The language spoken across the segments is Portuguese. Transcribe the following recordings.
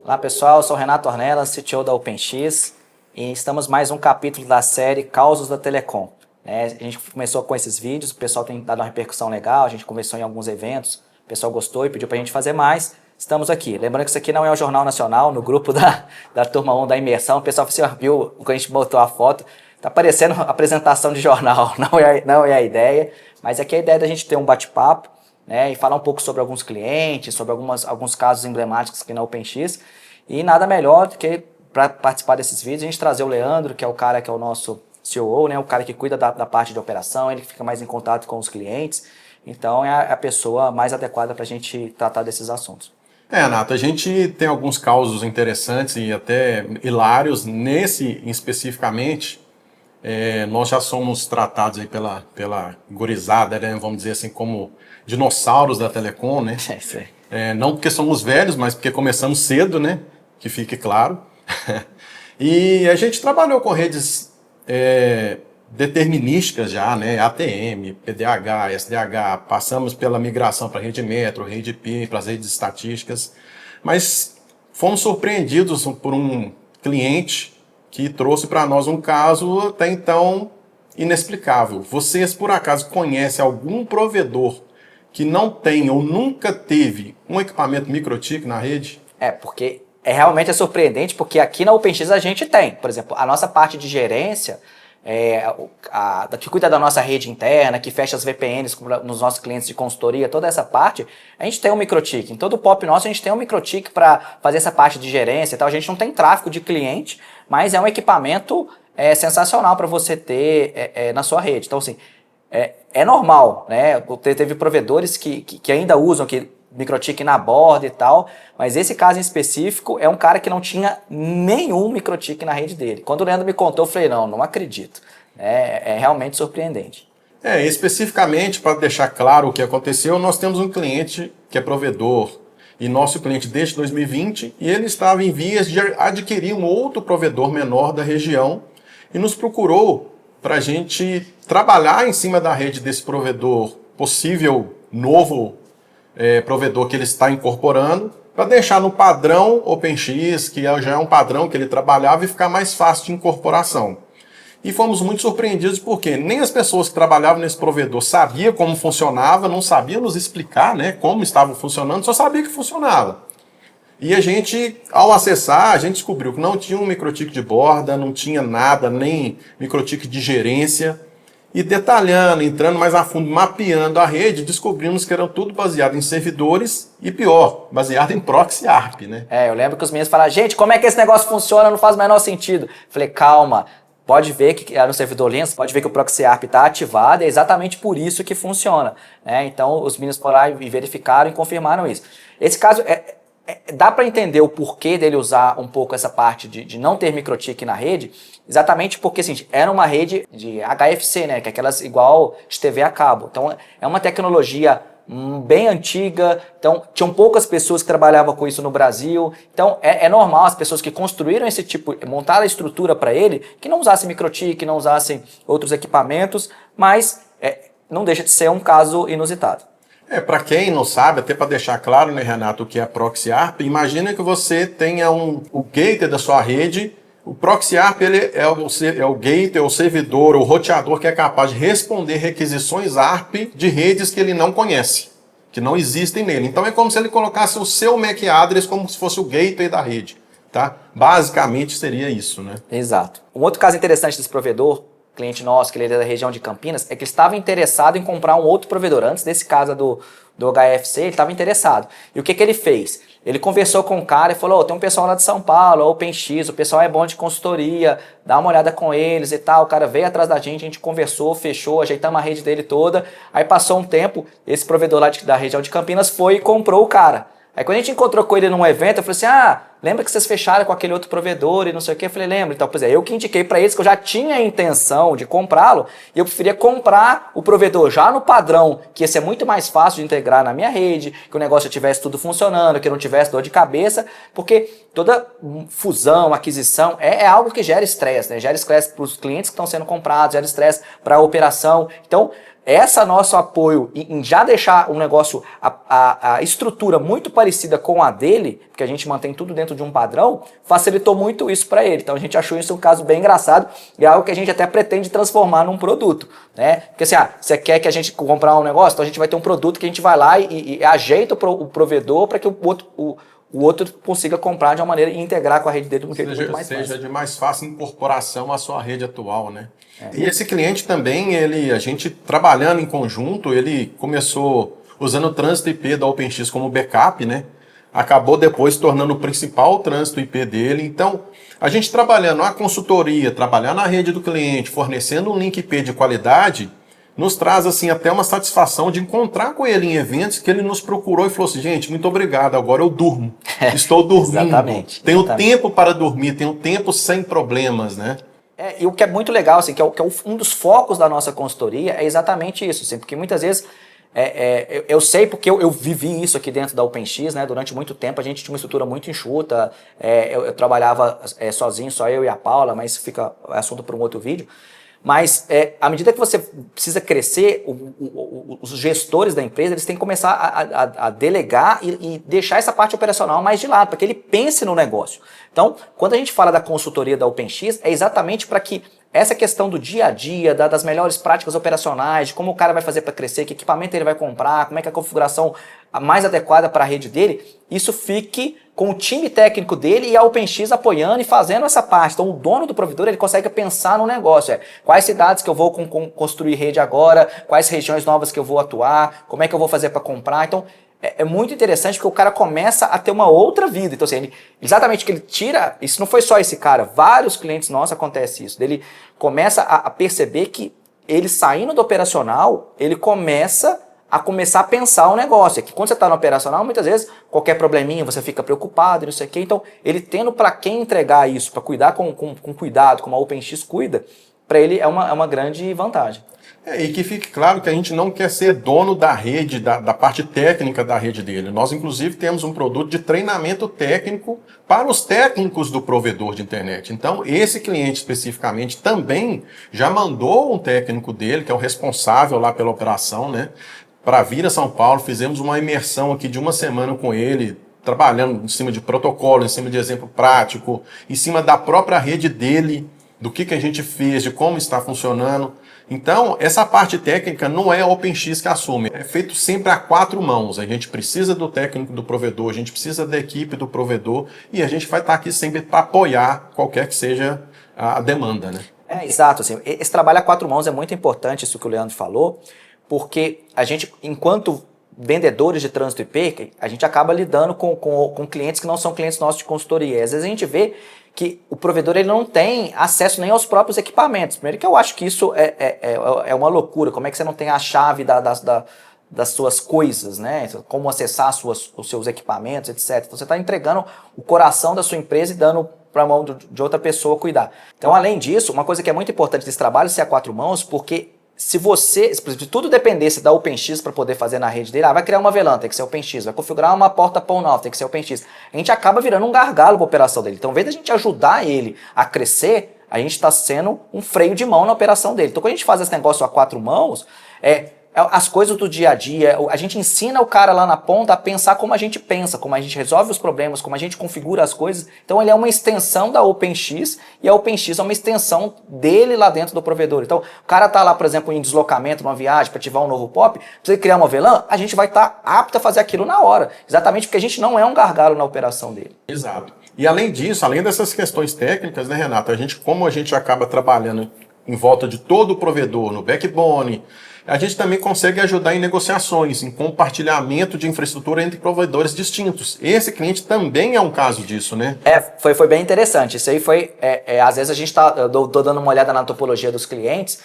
Olá pessoal, eu sou o Renato Ornelas, CTO da OpenX e estamos mais um capítulo da série Causos da Telecom. A gente começou com esses vídeos, o pessoal tem dado uma repercussão legal, a gente conversou em alguns eventos, o pessoal gostou e pediu para a gente fazer mais. Estamos aqui. Lembrando que isso aqui não é o Jornal Nacional, no grupo da Turma 1 da Imersão, o pessoal viu quando a gente botou a foto, está parecendo apresentação de jornal, não é a ideia, mas aqui a ideia é da gente ter um bate-papo, e falar um pouco sobre alguns clientes, sobre alguns casos emblemáticos aqui na OpenX. E nada melhor do que para participar desses vídeos a gente trazer o Leandro, que é o cara que é o nosso COO, o cara que cuida da parte de operação, ele que fica mais em contato com os clientes. Então é a pessoa mais adequada para a gente tratar desses assuntos. Renato, a gente tem alguns causos interessantes e até hilários. Nesse especificamente, nós já somos tratados aí pela gurizada, né? Vamos dizer assim, como dinossauros da telecom, né? É isso aí. Não porque somos velhos, mas porque começamos cedo, né? Que fique claro. E a gente trabalhou com redes determinísticas já, né? ATM, PDH, SDH, passamos pela migração para rede metro, rede PIN, para as redes estatísticas, mas fomos surpreendidos por um cliente que trouxe para nós um caso até então inexplicável. Vocês, por acaso, conhecem algum provedor que não tem ou nunca teve um equipamento MikroTik na rede? Porque realmente é surpreendente, porque aqui na OpenX a gente tem, por exemplo, a nossa parte de gerência, que cuida da nossa rede interna, que fecha as VPNs nos nossos clientes de consultoria, toda essa parte, a gente tem um MikroTik. Em todo o POP nosso a gente tem um MikroTik para fazer essa parte de gerência e tal. A gente não tem tráfego de cliente, mas é um equipamento sensacional para você ter na sua rede. Então, assim, é normal, né? Teve provedores que ainda usam MikroTik na borda e tal, mas esse caso em específico é um cara que não tinha nenhum MikroTik na rede dele. Quando o Leandro me contou, eu falei, não acredito. É realmente surpreendente. Especificamente, para deixar claro o que aconteceu, nós temos um cliente que é provedor e nosso cliente desde 2020, e ele estava em vias de adquirir um outro provedor menor da região e nos procurou para a gente trabalhar em cima da rede desse provedor, possível novo provedor que ele está incorporando, para deixar no padrão OpenX, que já é um padrão que ele trabalhava, e ficar mais fácil de incorporação. E fomos muito surpreendidos porque nem as pessoas que trabalhavam nesse provedor sabiam como funcionava, não sabiam nos explicar, né, como estava funcionando, só sabia que funcionava. E a gente, ao acessar, a gente descobriu que não tinha um MikroTik de borda, não tinha nada, nem MikroTik de gerência. E detalhando, entrando mais a fundo, mapeando a rede, descobrimos que eram tudo baseado em servidores e, pior, baseado em proxy ARP, né? Eu lembro que os meninos falaram, gente, como é que esse negócio funciona? Não faz o menor sentido. Falei, calma, pode ver que no servidor Linux, pode ver que o proxy ARP está ativado, é exatamente por isso que funciona. Então, os meninos foram lá e verificaram e confirmaram isso. Esse caso, dá para entender o porquê dele usar um pouco essa parte de não ter MikroTik na rede, exatamente porque assim, era uma rede de HFC, que é aquelas igual de TV a cabo. Então é uma tecnologia bem antiga, então tinham poucas pessoas que trabalhavam com isso no Brasil, então é normal as pessoas que construíram esse tipo, montaram a estrutura para ele, que não usassem MikroTik, que não usassem outros equipamentos, mas não deixa de ser um caso inusitado. Para quem não sabe, até para deixar claro, né, Renato, o que é proxy ARP, imagina que você tenha o gateway da sua rede. O proxy ARP ele é o gateway, o servidor, o roteador que é capaz de responder requisições ARP de redes que ele não conhece, que não existem nele. Então é como se ele colocasse o seu MAC address como se fosse o gateway da rede. Tá? Basicamente seria isso, né? Exato. Um outro caso interessante desse provedor, cliente nosso, que ele é da região de Campinas, é que ele estava interessado em comprar um outro provedor. Antes desse caso do HFC, ele estava interessado. E o que ele fez? Ele conversou com o cara e falou, tem um pessoal lá de São Paulo, a OpenX, o pessoal é bom de consultoria, dá uma olhada com eles e tal. O cara veio atrás da gente, a gente conversou, fechou, ajeitamos a rede dele toda. Aí passou um tempo, esse provedor lá da região de Campinas foi e comprou o cara. Aí quando a gente encontrou com ele num evento, eu falei assim, lembra que vocês fecharam com aquele outro provedor e não sei o que? Eu falei, lembro. Então, pois eu que indiquei para eles que eu já tinha a intenção de comprá-lo e eu preferia comprar o provedor já no padrão, que ia ser muito mais fácil de integrar na minha rede, que o negócio tivesse tudo funcionando, que não tivesse dor de cabeça, porque toda fusão, aquisição é algo que gera estresse, né? Gera estresse para os clientes que estão sendo comprados, gera estresse para a operação. Então, essa nosso apoio em já deixar um negócio, a estrutura muito parecida com a dele, porque a gente mantém tudo dentro de um padrão, facilitou muito isso para ele. Então a gente achou isso um caso bem engraçado e é algo que a gente até pretende transformar num produto, né? Porque assim, você quer que a gente comprar um negócio, então a gente vai ter um produto que a gente vai lá e ajeita o provedor para que o outro consiga comprar de uma maneira e integrar com a rede dele de um jeito muito mais fácil. Seja de mais fácil incorporação à sua rede atual, né? E esse cliente também, a gente trabalhando em conjunto, ele começou usando o trânsito IP da OpenX como backup, né? Acabou depois tornando o principal trânsito IP dele. Então, a gente trabalhando a consultoria, trabalhando na rede do cliente, fornecendo um link IP de qualidade, nos traz assim até uma satisfação de encontrar com ele em eventos que ele nos procurou e falou assim, gente, muito obrigado, agora eu durmo, estou dormindo, tenho tempo para dormir, tenho tempo sem problemas, né? E o que é muito legal, assim, que é um dos focos da nossa consultoria é exatamente isso, assim, porque muitas vezes eu sei porque eu vivi isso aqui dentro da OpenX, né? Durante muito tempo a gente tinha uma estrutura muito enxuta, eu trabalhava sozinho, só eu e a Paula, mas isso fica assunto para um outro vídeo. Mas à medida que você precisa crescer, os gestores da empresa eles têm que começar a delegar e deixar essa parte operacional mais de lado, para que ele pense no negócio. Então, quando a gente fala da consultoria da OpenX, é exatamente para que essa questão do dia a dia, das melhores práticas operacionais, de como o cara vai fazer para crescer, que equipamento ele vai comprar, como é que é a configuração mais adequada para a rede dele, isso fique com o time técnico dele e a OpenX apoiando e fazendo essa parte. Então o dono do provedor ele consegue pensar no negócio. Quais cidades que eu vou construir rede agora, quais regiões novas que eu vou atuar, como é que eu vou fazer para comprar. Então é muito interessante porque o cara começa a ter uma outra vida. Então assim, exatamente que ele tira, isso não foi só esse cara, vários clientes nossos acontece isso. Ele começa a perceber que ele saindo do operacional, ele começa a pensar o negócio. É que quando você está no operacional, muitas vezes, qualquer probleminha, você fica preocupado, não sei o quê. Então, ele tendo para quem entregar isso, para cuidar com cuidado, como a OpenX cuida, para ele é uma grande vantagem. E que fique claro que a gente não quer ser dono da rede, da parte técnica da rede dele. Nós, inclusive, temos um produto de treinamento técnico para os técnicos do provedor de internet. Então, esse cliente especificamente também já mandou um técnico dele, que é o responsável lá pela operação, né? Para vir a São Paulo, fizemos uma imersão aqui de uma semana com ele, trabalhando em cima de protocolo, em cima de exemplo prático, em cima da própria rede dele, do que a gente fez, de como está funcionando. Então, essa parte técnica não é a OpenX que assume, é feito sempre a 4 mãos. A gente precisa do técnico do provedor, a gente precisa da equipe do provedor e a gente vai estar aqui sempre para apoiar qualquer que seja a demanda, né? Exato. Assim, esse trabalho a 4 mãos é muito importante, isso que o Leandro falou, porque a gente, enquanto vendedores de trânsito IP, a gente acaba lidando com clientes que não são clientes nossos de consultoria. Às vezes a gente vê que o provedor ele não tem acesso nem aos próprios equipamentos. Primeiro que eu acho que isso é uma loucura. Como é que você não tem a chave das suas coisas, né? Como acessar os seus equipamentos, etc. Então você está entregando o coração da sua empresa e dando para a mão de outra pessoa cuidar. Então, além disso, uma coisa que é muito importante desse trabalho é ser a 4 mãos, porque se tudo dependesse da OpenX para poder fazer na rede dele, vai criar uma VLAN, tem que ser OpenX, vai configurar uma porta PON9, tem que ser OpenX. A gente acaba virando um gargalo para a operação dele. Então, ao invés de a gente ajudar ele a crescer, a gente está sendo um freio de mão na operação dele. Então, quando a gente faz esse negócio a 4 mãos, as coisas do dia a dia, a gente ensina o cara lá na ponta a pensar como a gente pensa, como a gente resolve os problemas, como a gente configura as coisas. Então ele é uma extensão da OpenX e a OpenX é uma extensão dele lá dentro do provedor. Então o cara tá lá, por exemplo, em deslocamento, numa viagem, para ativar um novo POP, precisa criar uma VLAN, a gente vai estar apto a fazer aquilo na hora. Exatamente porque a gente não é um gargalo na operação dele. Exato. E além disso, além dessas questões técnicas, né, Renato, como a gente acaba trabalhando em volta de todo o provedor, no backbone, a gente também consegue ajudar em negociações, em compartilhamento de infraestrutura entre provedores distintos. Esse cliente também é um caso disso, né? Foi bem interessante. Isso aí foi... às vezes a gente tô dando uma olhada na topologia dos clientes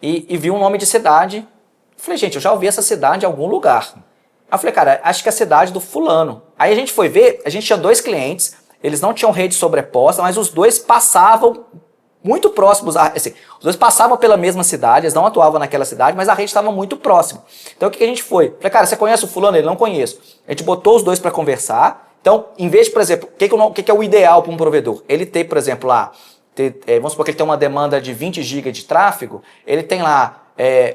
e vi um nome de cidade. Falei, gente, eu já ouvi essa cidade em algum lugar. Aí eu falei, cara, acho que é a cidade do fulano. Aí a gente foi ver, a gente tinha 2 clientes, eles não tinham rede sobreposta, mas os 2 passavam muito próximos, assim, os 2 passavam pela mesma cidade, eles não atuavam naquela cidade, mas a rede estava muito próxima. Então o que a gente foi? Falei, cara, você conhece o fulano? Ele não conheço. A gente botou os 2 para conversar. Então, em vez de, por exemplo, o que é o ideal para um provedor? Ele ter, por exemplo, lá, vamos supor que ele tem uma demanda de 20 GB de tráfego, ele tem lá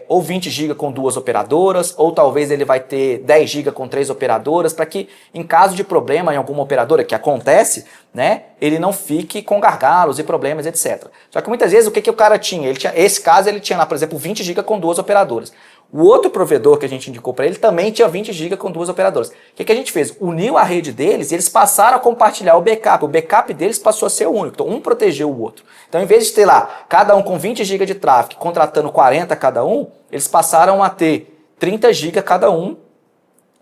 ou 20 GB com 2 operadoras, ou talvez ele vai ter 10 GB com 3 operadoras, para que em caso de problema em alguma operadora, que acontece, né, ele não fique com gargalos e problemas, etc. Só que muitas vezes o que o cara tinha? Esse caso ele tinha lá, por exemplo, 20 GB com 2 operadoras. O outro provedor que a gente indicou para ele também tinha 20 GB com 2 operadoras. O que a gente fez? Uniu a rede deles e eles passaram a compartilhar o backup. O backup deles passou a ser único. Então, um protegeu o outro. Então, em vez de ter lá cada um com 20 GB de tráfego, contratando 40 cada um, eles passaram a ter 30 GB cada um,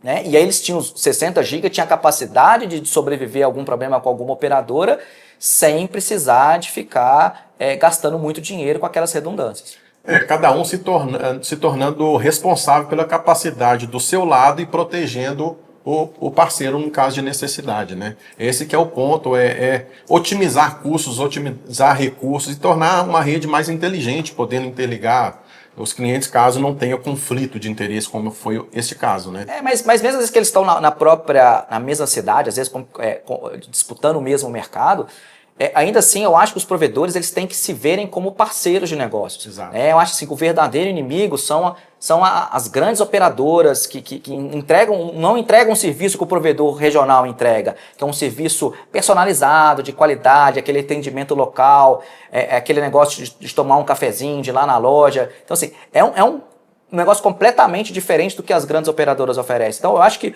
né? E aí eles tinham 60 GB, tinha a capacidade de sobreviver a algum problema com alguma operadora, sem precisar de ficar gastando muito dinheiro com aquelas redundâncias. Cada um se tornando responsável pela capacidade do seu lado e protegendo o parceiro no caso de necessidade, né? Esse que é o ponto, otimizar custos, otimizar recursos e tornar uma rede mais inteligente, podendo interligar os clientes caso não tenha conflito de interesse, como foi este caso, né? Mas mesmo às vezes que eles estão na mesma cidade, às vezes disputando o mesmo mercado, ainda assim, eu acho que os provedores eles têm que se verem como parceiros de negócios. Exato. Eu acho assim, que o verdadeiro inimigo são as grandes operadoras que não entregam um serviço que o provedor regional entrega, que é um serviço personalizado, de qualidade, aquele atendimento local, aquele negócio de tomar um cafezinho, de ir lá na loja. Então, assim, é um negócio completamente diferente do que as grandes operadoras oferecem. Então, eu acho que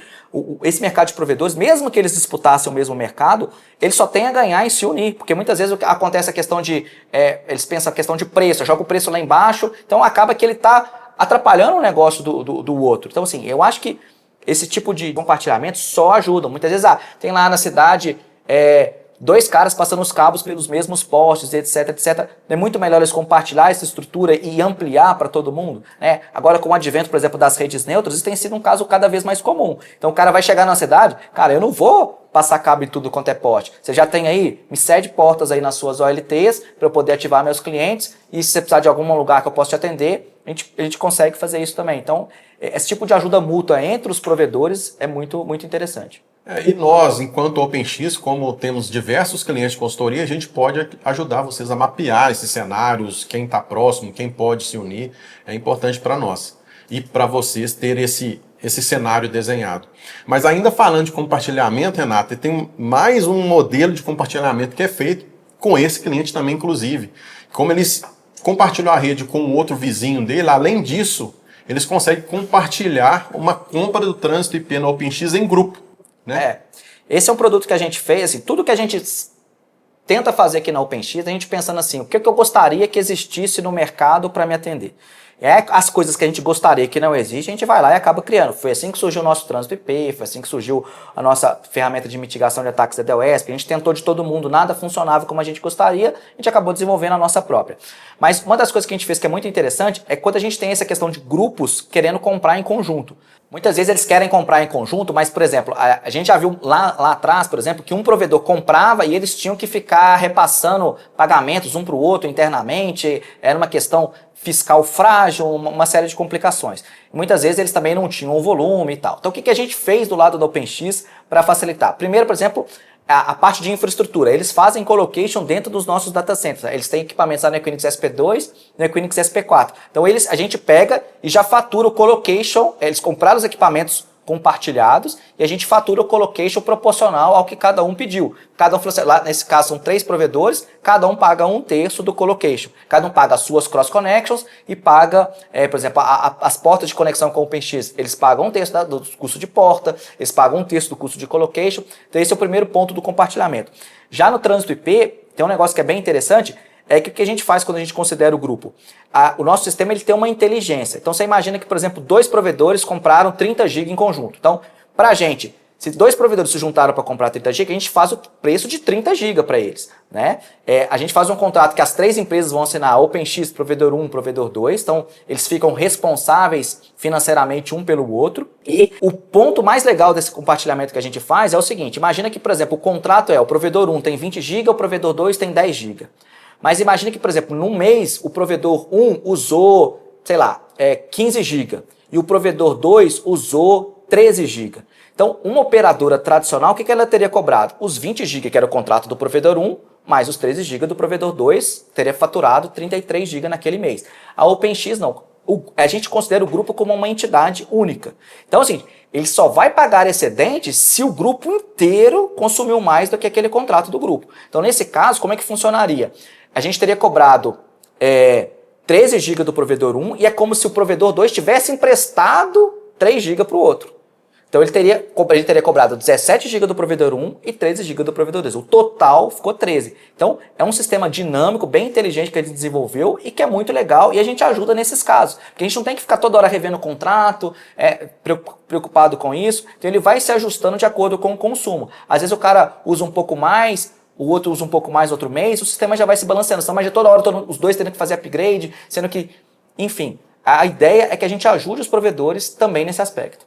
esse mercado de provedores, mesmo que eles disputassem o mesmo mercado, eles só têm a ganhar em se unir, porque muitas vezes acontece a questão de, eles pensam a questão de preço, joga o preço lá embaixo, então acaba que ele está atrapalhando o negócio do outro. Então, assim, eu acho que esse tipo de compartilhamento só ajuda. Muitas vezes, tem lá na cidade 2 caras passando os cabos pelos mesmos postes, etc, etc. É muito melhor eles compartilhar essa estrutura e ampliar para todo mundo, né? Agora, com o advento, por exemplo, das redes neutras, isso tem sido um caso cada vez mais comum. Então, o cara vai chegar na cidade, cara, eu não vou passar cabo em tudo quanto é poste. Você já tem aí, me cede portas aí nas suas OLTs para eu poder ativar meus clientes, e se você precisar de algum lugar que eu possa te atender, a gente consegue fazer isso também. Então, esse tipo de ajuda mútua entre os provedores é muito, muito interessante. E nós, enquanto OpenX, como temos diversos clientes de consultoria, a gente pode ajudar vocês a mapear esses cenários, quem está próximo, quem pode se unir, é importante para nós. E para vocês ter esse cenário desenhado. Mas ainda falando de compartilhamento, Renata, tem mais um modelo de compartilhamento que é feito com esse cliente também, inclusive. Como eles compartilham a rede com o outro vizinho dele, além disso, eles conseguem compartilhar uma compra do trânsito IP na OpenX em grupo. Né? Esse é um produto que a gente fez, assim, tudo que a gente tenta fazer aqui na OpenX, a gente pensando assim, o que eu gostaria que existisse no mercado para me atender. As coisas que a gente gostaria que não existem, a gente vai lá e acaba criando. Foi assim que surgiu o nosso trânsito IP, foi assim que surgiu a nossa ferramenta de mitigação de ataques da DDoS, a gente tentou de todo mundo, nada funcionava como a gente gostaria, a gente acabou desenvolvendo a nossa própria. Mas uma das coisas que a gente fez que é muito interessante é quando a gente tem essa questão de grupos querendo comprar em conjunto. Muitas vezes eles querem comprar em conjunto, mas, por exemplo, a gente já viu lá atrás, por exemplo, que um provedor comprava e eles tinham que ficar repassando pagamentos um para o outro internamente, era uma questão fiscal frágil, uma série de complicações. Muitas vezes eles também não tinham o volume e tal. Então, o que a gente fez do lado da OpenX para facilitar? Primeiro, por exemplo, a parte de infraestrutura. Eles fazem colocation dentro dos nossos data centers. Eles têm equipamentos lá no Equinix SP2 e no Equinix SP4. Então a gente pega e já fatura o colocation. Eles compraram os equipamentos compartilhados e a gente fatura o colocation proporcional ao que cada um pediu. Cada um, lá nesse caso são 3 provedores, cada um paga 1/3 do colocation. Cada um paga as suas cross connections e paga, por exemplo, as portas de conexão com o OpenX. Eles pagam 1/3 do custo de porta, eles pagam 1/3 do custo de colocation. Então esse é o primeiro ponto do compartilhamento. Já no trânsito IP, tem um negócio que é bem interessante, é que o que a gente faz quando a gente considera o grupo? O nosso sistema ele tem uma inteligência. Então você imagina que, por exemplo, 2 provedores compraram 30 GB em conjunto. Então, para a gente, se 2 provedores se juntaram para comprar 30 GB, a gente faz o preço de 30 GB para eles. Né? A gente faz um contrato que as 3 empresas vão assinar, OpenX, provedor 1, provedor 2, então eles ficam responsáveis financeiramente um pelo outro. E o ponto mais legal desse compartilhamento que a gente faz é o seguinte, imagina que, por exemplo, o contrato o provedor 1 tem 20 GB, o provedor 2 tem 10 GB. Mas imagine que, por exemplo, num mês o provedor 1 usou, sei lá, 15 GB e o provedor 2 usou 13 GB. Então, uma operadora tradicional, o que ela teria cobrado? Os 20 GB que era o contrato do provedor 1, mais os 13 GB do provedor 2, teria faturado 33 GB naquele mês. A OpenX não. a gente considera o grupo como uma entidade única. Então, assim, ele só vai pagar excedente se o grupo inteiro consumiu mais do que aquele contrato do grupo. Então, nesse caso, como é que funcionaria? A gente teria cobrado 13 GB do provedor 1 e é como se o provedor 2 tivesse emprestado 3 GB para o outro. Então ele teria cobrado 17 GB do provedor 1 e 13 GB do provedor 2. O total ficou 13. Então é um sistema dinâmico, bem inteligente que ele desenvolveu e que é muito legal e a gente ajuda nesses casos. Porque a gente não tem que ficar toda hora revendo o contrato, preocupado com isso. Então ele vai se ajustando de acordo com o consumo. Às vezes o cara usa um pouco mais, o outro usa um pouco mais outro mês, o sistema já vai se balanceando. Senão, mas toda hora os dois tendo que fazer upgrade, sendo que, enfim, a ideia é que a gente ajude os provedores também nesse aspecto.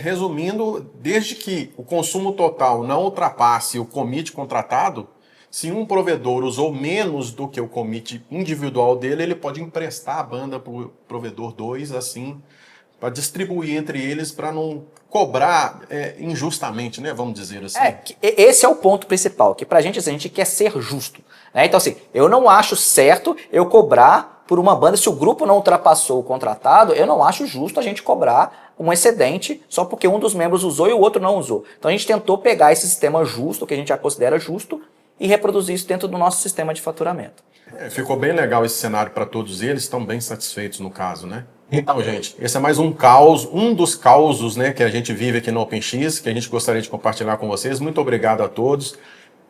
Resumindo, desde que o consumo total não ultrapasse o commit contratado, se um provedor usou menos do que o commit individual dele, ele pode emprestar a banda para o provedor 2, assim, para distribuir entre eles, para não cobrar injustamente, né? Vamos dizer assim. Esse é o ponto principal, que pra gente, assim, a gente quer ser justo. Né? Então, assim, eu não acho certo eu cobrar por uma banda, se o grupo não ultrapassou o contratado, eu não acho justo a gente cobrar um excedente só porque um dos membros usou e o outro não usou. Então a gente tentou pegar esse sistema justo, que a gente já considera justo, e reproduzir isso dentro do nosso sistema de faturamento. Ficou bem legal esse cenário para todos eles, estão bem satisfeitos no caso, né? Então, gente, esse é mais um dos causos, né, que a gente vive aqui no OpenX, que a gente gostaria de compartilhar com vocês. Muito obrigado a todos.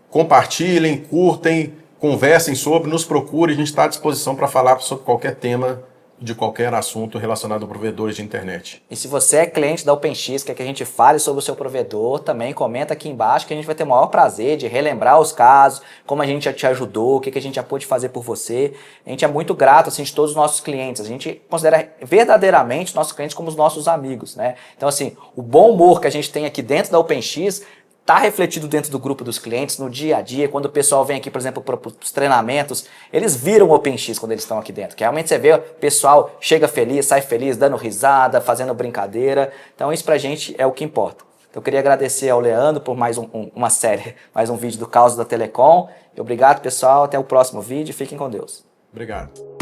Compartilhem, curtem, conversem sobre, nos procurem, a gente está à disposição para falar sobre qualquer tema, de qualquer assunto relacionado a provedores de internet. E se você é cliente da OpenX, quer que a gente fale sobre o seu provedor, também comenta aqui embaixo que a gente vai ter o maior prazer de relembrar os casos, como a gente já te ajudou, o que a gente já pôde fazer por você. A gente é muito grato assim, de todos os nossos clientes. A gente considera verdadeiramente os nossos clientes como os nossos amigos, né? Então, assim, o bom humor que a gente tem aqui dentro da OpenX está refletido dentro do grupo dos clientes, no dia a dia, quando o pessoal vem aqui, por exemplo, para os treinamentos, eles viram o OpenX quando eles estão aqui dentro, que realmente você vê o pessoal chega feliz, sai feliz, dando risada, fazendo brincadeira, então isso pra gente é o que importa. Então eu queria agradecer ao Leandro por mais uma série, mais um vídeo do Caos da Telecom, e obrigado pessoal, até o próximo vídeo, fiquem com Deus. Obrigado.